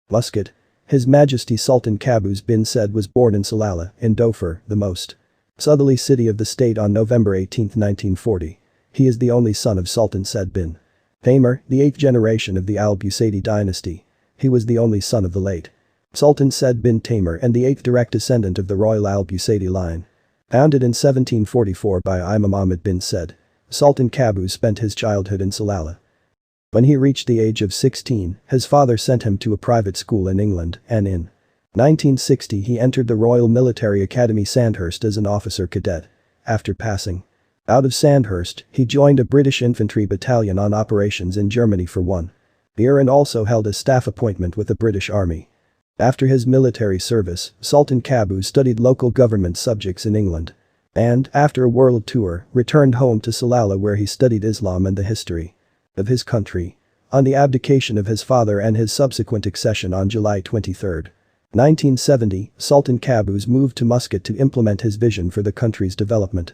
Muscat. His Majesty Sultan Qaboos bin Said was born in Salalah, in Dhofar, the most southerly city of the state on November 18, 1940. He is the only son of Sultan Said bin Taymūr, the 8th generation of the al-Busaidi dynasty. He was the only son of the late Sultan Said bin Taymūr and the 8th direct descendant of the royal al-Busaidi line. Founded in 1744 by Imam Ahmad bin Said, Sultan Qaboos spent his childhood in Salalah. When he reached the age of 16, his father sent him to a private school in England, and in 1960 he entered the Royal Military Academy Sandhurst as an officer cadet. After passing out of Sandhurst, he joined a British infantry battalion on operations in Germany for 1 year and also held a staff appointment with the British Army. After his military service, Sultan Qaboos studied local government subjects in England. And, after a world tour, returned home to Salalah where he studied Islam and the history of his country. On the abdication of his father and his subsequent accession on July 23, 1970, Sultan Qaboos moved to Muscat to implement his vision for the country's development.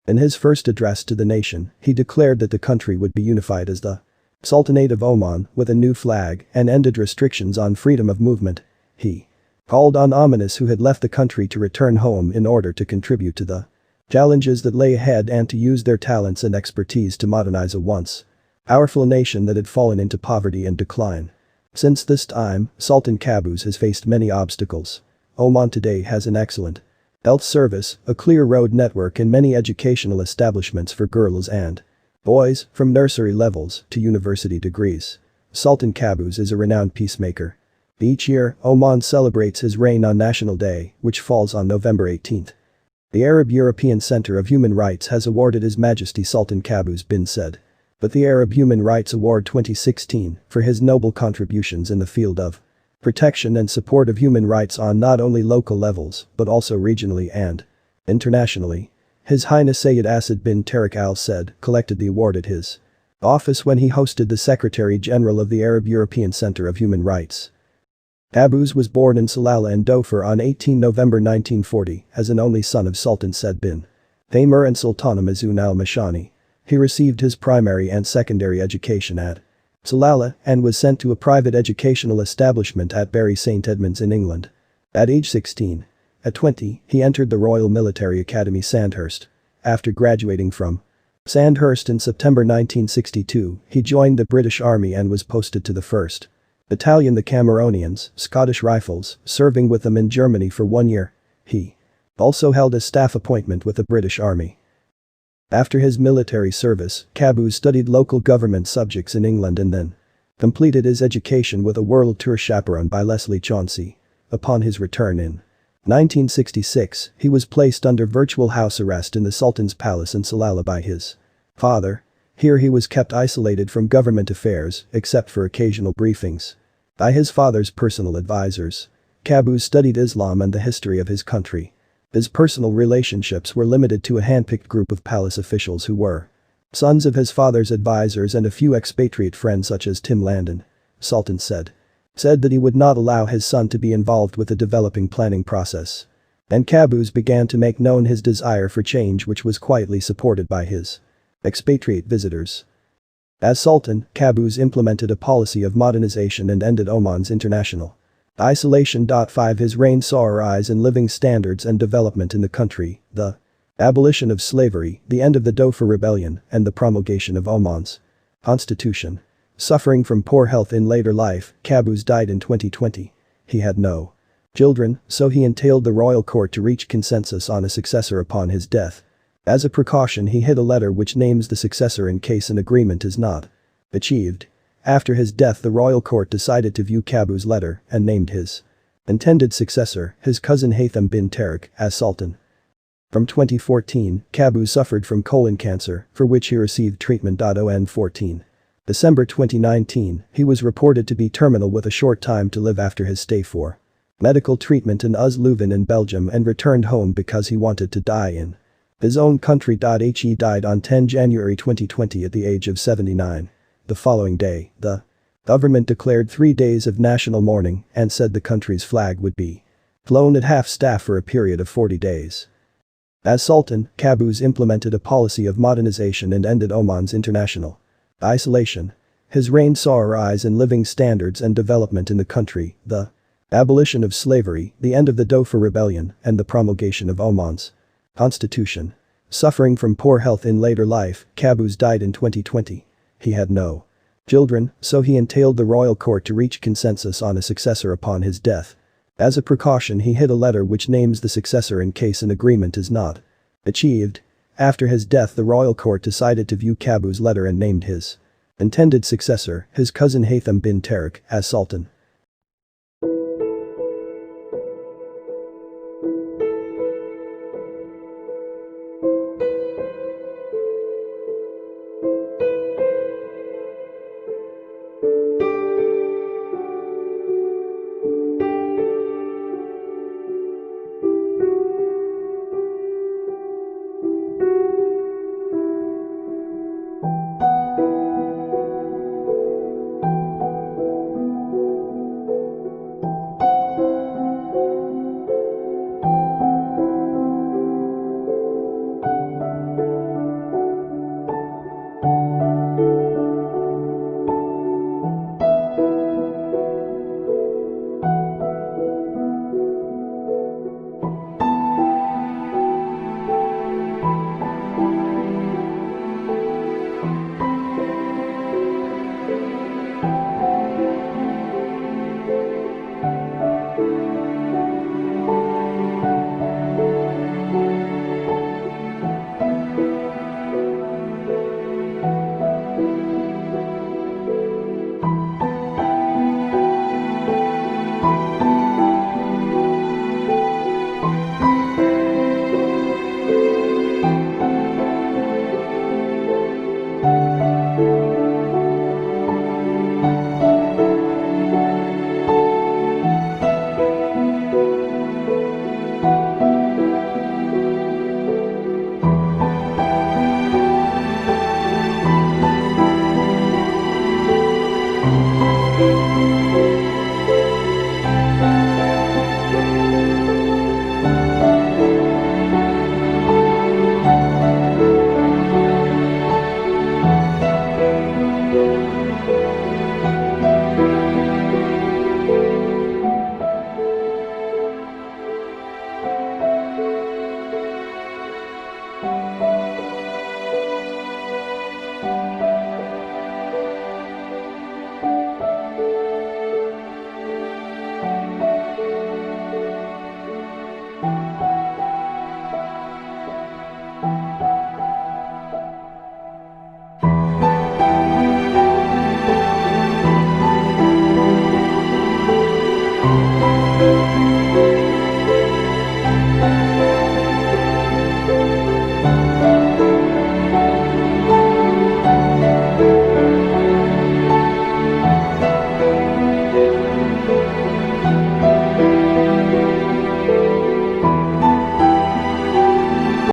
In his first address to the nation, he declared that the country would be unified as the Sultanate of Oman with a new flag and ended restrictions on freedom of movement. He called on Omanis who had left the country to return home in order to contribute to the challenges that lay ahead and to use their talents and expertise to modernize a once powerful nation that had fallen into poverty and decline. Since this time, Sultan Qaboos has faced many obstacles. Oman today has an excellent health service, a clear road network and many educational establishments for girls and boys, from nursery levels to university degrees. Sultan Qaboos is a renowned peacemaker. Each year, Oman celebrates his reign on National Day, which falls on November 18. The Arab European Center of Human Rights has awarded His Majesty Sultan Qaboos bin Said but the Arab Human Rights Award 2016 for his noble contributions in the field of protection and support of human rights on not only local levels but also regionally and internationally. His Highness Sayyid Asad bin Tariq Al Said collected the award at his office when he hosted the Secretary General of the Arab European Center of Human Rights. Qaboos was born in Salalah and Dhofar on 18 November 1940 as an only son of Sultan Said bin Taymūr and Sultana Mazun al-Mashani. He received his primary and secondary education at Salalah and was sent to a private educational establishment at Bury Saint Edmunds in England. At age 16. At 20, he entered the Royal Military Academy Sandhurst. After graduating from Sandhurst in September 1962, he joined the British Army and was posted to the 1st Battalion the Cameronians, Scottish Rifles, serving with them in Germany for 1 year. He also held a staff appointment with the British Army. After his military service, Qaboos studied local government subjects in England and then completed his education with a world tour chaperoned by Leslie Chauncey. Upon his return in 1966, he was placed under virtual house arrest in the Sultan's palace in Salalah by his father. Here he was kept isolated from government affairs, except for occasional briefings by his father's personal advisors. Qaboos studied Islam and the history of his country. His personal relationships were limited to a handpicked group of palace officials who were sons of his father's advisors and a few expatriate friends such as Tim Landon. Sultan said that he would not allow his son to be involved with the developing planning process. And Qaboos began to make known his desire for change, which was quietly supported by his expatriate visitors. As Sultan, Qaboos implemented a policy of modernization and ended Oman's international isolation. 5 His reign saw a rise in living standards and development in the country, the abolition of slavery, the end of the Dhofar Rebellion, and the promulgation of Oman's constitution. Suffering from poor health in later life, Qaboos died in 2020. He had no children, so he entailed the royal court to reach consensus on a successor upon his death. As a precaution, he hid a letter which names the successor in case an agreement is not achieved. After his death, the royal court decided to view Qaboos' letter and named his intended successor, his cousin Haytham bin Tariq, as Sultan. From 2014, Qaboos suffered from colon cancer, for which he received treatment. On 14 December 2019, he was reported to be terminal with a short time to live after his stay for medical treatment in Leuven in Belgium and returned home because he wanted to die in his own country. He died on 10 January 2020 at the age of 79. The following day, the government declared 3 days of national mourning and said the country's flag would be flown at half-staff for a period of 40 days. As Sultan, Qaboos implemented a policy of modernization and ended Oman's international isolation. His reign saw a rise in living standards and development in the country, the abolition of slavery, the end of the Dhofar Rebellion, and the promulgation of Oman's constitution. Suffering from poor health in later life, Qaboos died in 2020. He had no children, so he entailed the royal court to reach consensus on a successor upon his death. As a precaution, he hid a letter which names the successor in case an agreement is not achieved. After his death, the royal court decided to view Qaboos' letter and named his intended successor, his cousin Haytham bin Tariq, as Sultan.